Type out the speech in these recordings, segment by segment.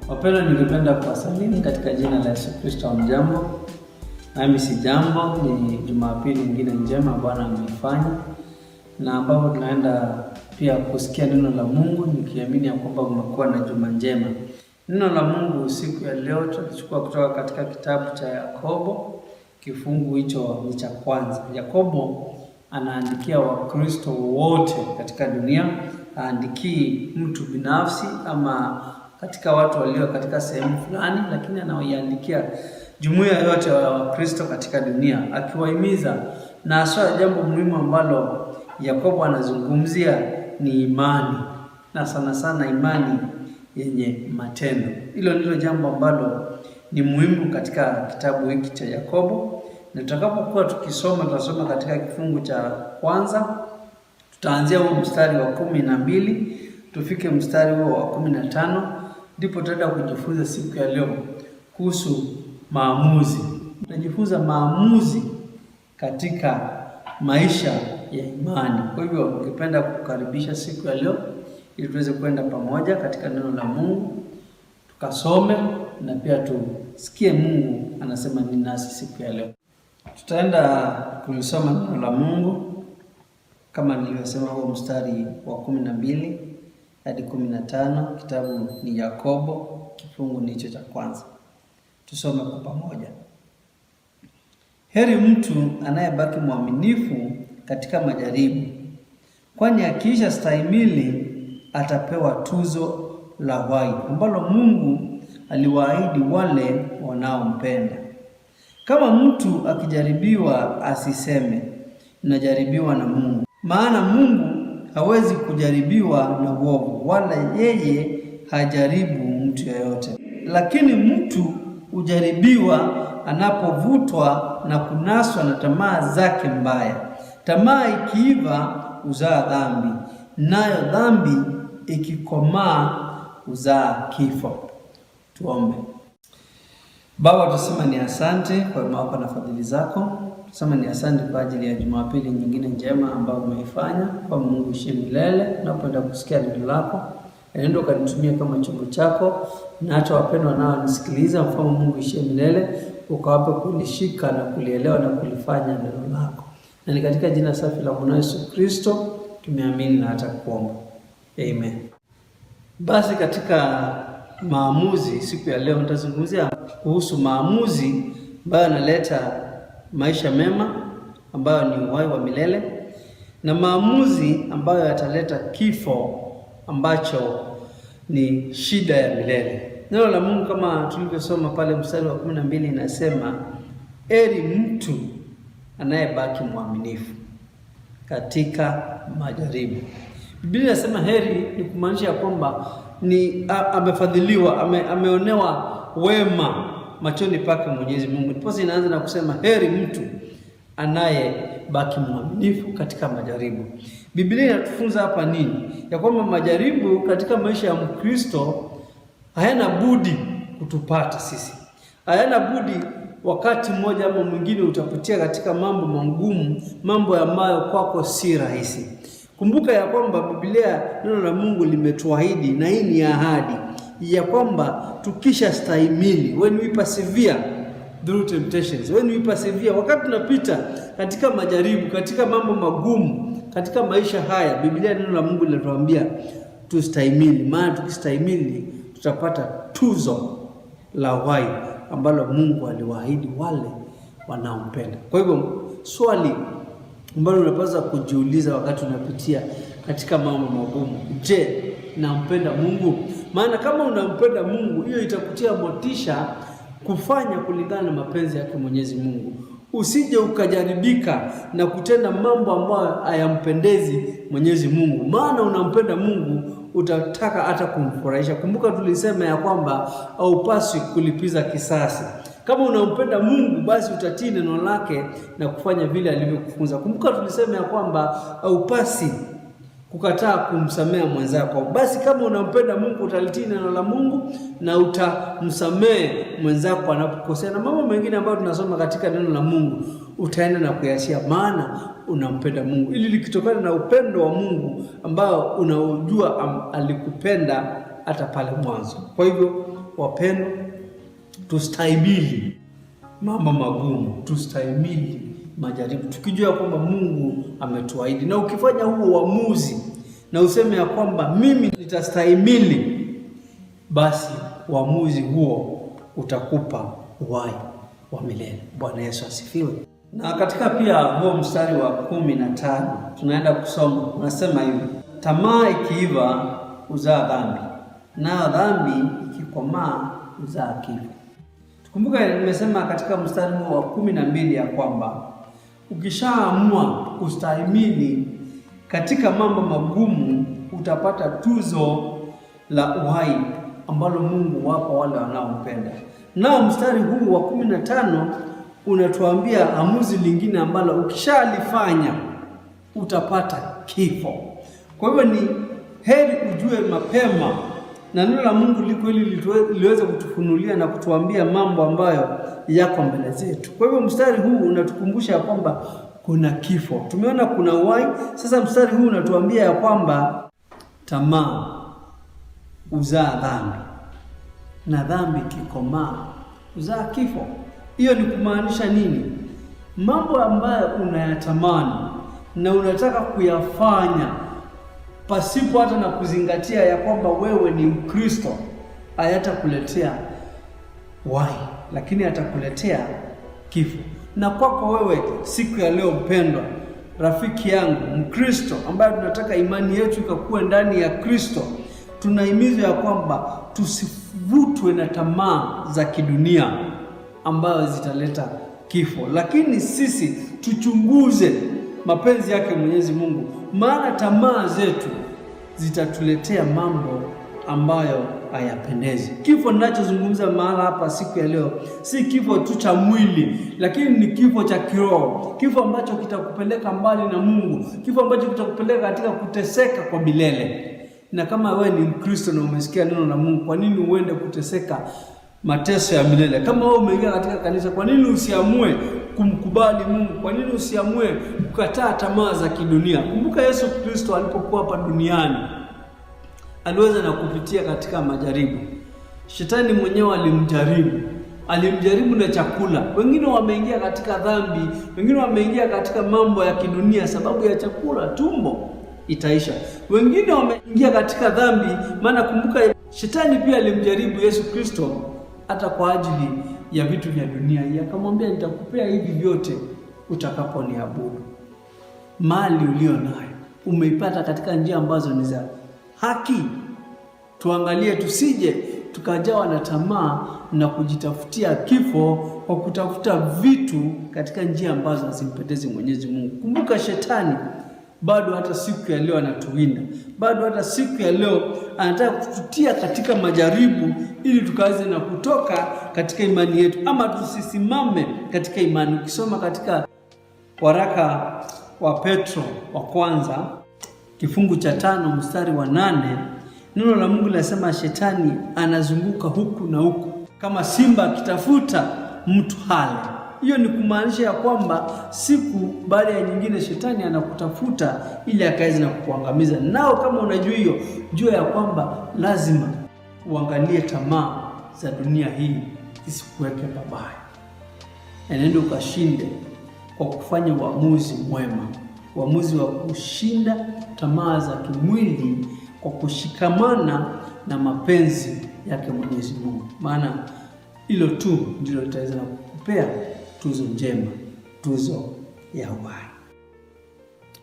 Wapendwa, ningependa kuwasalimu katika jina la Yesu Kristo. Mjambo? Nami si jambo. Ni Jumapili nyingine njema Bwana ameifanya, na ambapo tunaenda pia kusikia neno la Mungu, nikiamini ya kwamba umekuwa na juma njema. Neno la Mungu siku ya leo tutachukua kutoka katika kitabu cha Yakobo, kifungu hicho ni cha kwanza. Yakobo anaandikia Wakristo wote katika dunia, haandikii mtu binafsi ama katika watu walio katika sehemu fulani, lakini anawaiandikia jumuiya yote ya Wakristo katika dunia, akiwahimiza. Na hasa jambo muhimu ambalo Yakobo anazungumzia ni imani, na sana sana imani yenye matendo. Hilo ndilo jambo ambalo ni muhimu katika kitabu hiki cha Yakobo, na tutakapokuwa tutasoma katika kifungu cha kwanza, tutaanzia huo mstari wa 12 tufike mstari huo wa 15. Ndipo tutaenda kujifunza siku ya leo kuhusu maamuzi. Tunajifunza maamuzi katika maisha ya imani. Kwa hivyo ningependa kukaribisha siku ya leo ili tuweze kwenda pamoja katika neno la Mungu, tukasome na pia tusikie Mungu anasema nini nasi siku ya leo. Tutaenda kulisoma neno la Mungu kama nilivyosema, huo mstari wa 12 hadi 15. Kitabu ni Yakobo, kifungu ni hicho cha kwanza. Tusome kwa pamoja. Heri mtu anayebaki mwaminifu katika majaribu, kwani akiisha stahimili atapewa tuzo la uhai ambalo Mungu aliwaahidi wale wanaompenda. Kama mtu akijaribiwa, asiseme najaribiwa na Mungu, maana Mungu hawezi kujaribiwa na uovu, wala yeye hajaribu mtu yeyote. Lakini mtu hujaribiwa anapovutwa na kunaswa na tamaa zake mbaya. Tamaa ikiiva huzaa dhambi, nayo dhambi ikikomaa huzaa kifo. Tuombe. Baba, tusema ni asante kwa wema wako na fadhili zako. Tusema ni asante kwa ajili ya Jumapili nyingine njema ambayo umeifanya. Kwa Mungu ishie milele, napenda kusikia neno lako. Nenda ukanitumie kama chombo chako, na hata wapendwa nao nisikiliza, mfano Mungu ishie milele, ukawape kulishika na kulielewa na kulifanya neno lako. Na ni katika jina safi la Bwana Yesu Kristo tumeamini na hata kuomba. Amen. Basi katika maamuzi siku ya leo nitazungumzia kuhusu maamuzi ambayo yanaleta maisha mema, ambayo ni uhai wa milele, na maamuzi ambayo yataleta kifo ambacho ni shida ya milele. Neno la Mungu kama tulivyosoma pale mstari wa 12 inasema, heri mtu anayebaki mwaminifu katika majaribu. Biblia inasema heri ni kumaanisha kwamba ni amefadhiliwa, ameonewa wema machoni pake Mwenyezi Mungu. Ndipo inaanza na kusema heri mtu anayebaki mwaminifu katika majaribu. Biblia inatufunza hapa nini? Ya kwamba majaribu katika maisha ya Mkristo hayana budi kutupata sisi. Hayana budi, wakati mmoja ama mwingine utapitia katika mambo magumu, mambo ambayo kwako si rahisi. Kumbuka ya kwamba Biblia, neno la Mungu limetuahidi, na hii ni ahadi ya kwamba tukisha stahimili, when we persevere through temptations, when we persevere, wakati tunapita katika majaribu, katika mambo magumu katika maisha haya, Biblia, neno la Mungu linatuambia tustahimili, maana tukistahimili tutapata tuzo la uhai ambalo Mungu aliwaahidi wale wanaompenda. Kwa hivyo swali ambalo unapaswa kujiuliza wakati unapitia katika mambo magumu, je, nampenda Mungu? Maana kama unampenda Mungu, hiyo itakutia motisha kufanya kulingana na mapenzi yake Mwenyezi Mungu. Usije ukajaribika na kutenda mambo ambayo hayampendezi Mwenyezi Mungu. Maana unampenda Mungu, utataka hata kumfurahisha. Kumbuka tulisema ya kwamba haupaswi kulipiza kisasi. Kama unampenda Mungu, basi utatii neno lake na kufanya vile alivyokufunza. Kumbuka tulisema ya kwamba haupasi kukataa kumsamehe mwenzako. Basi kama unampenda Mungu, utalitii neno la Mungu na utamsamehe mwenzako anapokosea, na mambo mengine ambayo tunasoma katika neno la Mungu utaenda na kuyaachia, maana unampenda Mungu. Ili likitokana na upendo wa Mungu ambao unaujua alikupenda hata pale mwanzo. Kwa hivyo wapendwa, tustahimili mambo magumu, tustahimili majaribu, tukijua kwamba Mungu ametuahidi. Na ukifanya huo uamuzi na useme ya kwamba mimi nitastahimili, basi uamuzi huo utakupa uhai wa milele. Bwana Yesu asifiwe. Na katika pia huo mstari wa 15 tunaenda kusoma, unasema hivi: tamaa ikiiva huzaa dhambi, nayo dhambi ikikomaa huzaa kifo. Tukumbuke nimesema katika mstari wa 12 ya kwamba ukishaamua kustahimili katika mambo magumu, utapata tuzo la uhai ambalo Mungu wapa wale wanaompenda. Nao mstari huu wa 15 unatuambia amuzi lingine ambalo ukishalifanya utapata kifo. Kwa hivyo ni heri ujue mapema, na neno la Mungu liko ili liweze kutufunulia na kutuambia mambo ambayo yako mbele zetu. Kwa hivyo mstari huu unatukumbusha kwamba kuna kifo. Tumeona kuna uhai. Sasa mstari huu unatuambia ya kwamba tamaa huzaa dhambi, na dhambi kikomaa huzaa kifo. Hiyo ni kumaanisha nini? Mambo ambayo unayatamani na unataka kuyafanya pasipo hata na kuzingatia ya kwamba wewe ni Mkristo, hayatakuletea uhai, lakini atakuletea kifo. Na kwako wewe siku ya leo, mpendwa rafiki yangu Mkristo, ambaye tunataka imani yetu ikakuwe ndani ya Kristo, tunahimizwa ya kwamba tusivutwe na tamaa za kidunia ambayo zitaleta kifo, lakini sisi tuchunguze mapenzi yake Mwenyezi Mungu, maana tamaa zetu zitatuletea mambo ambayo hayapendezi. Kifo ninachozungumza mahala hapa siku ya leo si kifo tu cha mwili, lakini ni kifo cha kiroho, kifo ambacho kitakupeleka mbali na Mungu, kifo ambacho kitakupeleka katika kuteseka kwa milele. Na kama wewe ni Mkristo na umesikia neno la Mungu, kwa nini uende kuteseka mateso ya milele? Kama wewe umeingia katika kanisa, kwa nini usiamue kumkubali Mungu? Kwa nini usiamue kukataa tamaa za kidunia? Kumbuka Yesu Kristo alipokuwa hapa duniani aliweza na kupitia katika majaribu. Shetani mwenyewe alimjaribu na chakula. Wengine wameingia katika dhambi, wengine wameingia katika mambo ya kidunia sababu ya chakula, tumbo itaisha. Wengine wameingia katika dhambi, maana kumbuka Shetani pia alimjaribu Yesu Kristo hata kwa ajili ya vitu vya dunia. Akamwambia, nitakupea hivi vyote utakaponiabudu. Mali ulio nayo umeipata katika njia ambazo ni za haki. Tuangalie tusije tukajawa na tamaa na kujitafutia kifo kwa kutafuta vitu katika njia ambazo hazimpendezi Mwenyezi Mungu. Kumbuka Shetani bado hata siku ya leo anatuwinda, bado hata siku ya leo anataka kututia katika majaribu ili tukaweze na kutoka katika imani yetu, ama tusisimame katika imani. Ukisoma katika waraka wa Petro wa kwanza kifungu cha 5 mstari wa 8, neno la Mungu linasema Shetani anazunguka huku na huku kama simba akitafuta mtu hale. Hiyo ni kumaanisha ya kwamba siku baada ya nyingine Shetani anakutafuta ili akaweze na kukuangamiza. Nao kama unajua hiyo, jua ya kwamba lazima uangalie tamaa za dunia hii isikuweke babaya. Nenda ukashinde kwa kufanya uamuzi mwema, uamuzi wa kushinda tamaa za kimwili kwa kushikamana na mapenzi yake Mwenyezi Mungu, maana hilo tu ndilo litaweza kukupea tuzo njema, tuzo ya uhai.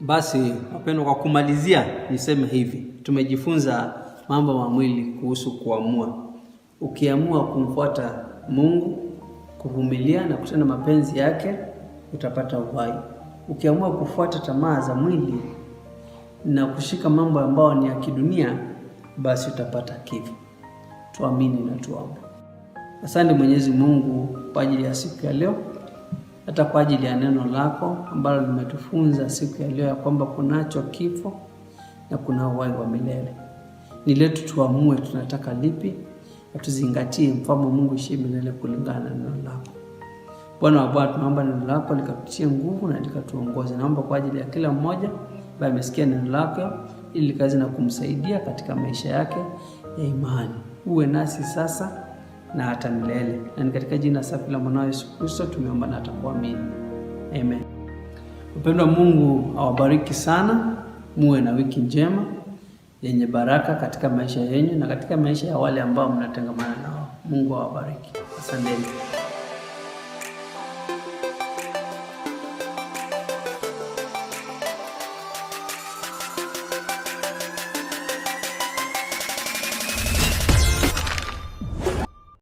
Basi wapendwa, kwa kumalizia niseme hivi: tumejifunza mambo ya mwili kuhusu kuamua. Ukiamua kumfuata Mungu, kuvumilia na kutenda mapenzi yake, utapata uhai. Ukiamua kufuata tamaa za mwili na kushika mambo ambayo ni ya kidunia, basi utapata kifo. Tuamini na tuombe. Asante Mwenyezi Mungu kwa ajili ya siku ya leo, hata kwa ajili ya neno lako ambalo limetufunza siku ya leo ya kwamba kunacho kifo na kuna uhai wa milele. Ni letu tuamue tunataka lipi, na tuzingatie mfano wa Mungu ishi milele kulingana na neno lako. Bwana wa Bwana, tunaomba neno lako likatutie nguvu na likatuongoze. Naomba kwa ajili ya kila mmoja ambaye amesikia neno lako ili likaze na kumsaidia katika maisha yake ya imani. Uwe nasi sasa na hata milele. Na ni katika jina safi la mwanao Yesu Kristo tumeomba na tukuamini. Amen. Upendo wa Mungu awabariki sana. Muwe na wiki njema yenye baraka katika maisha yenu na katika maisha ya wale ambao mnatangamana nao. Mungu awabariki. Asante.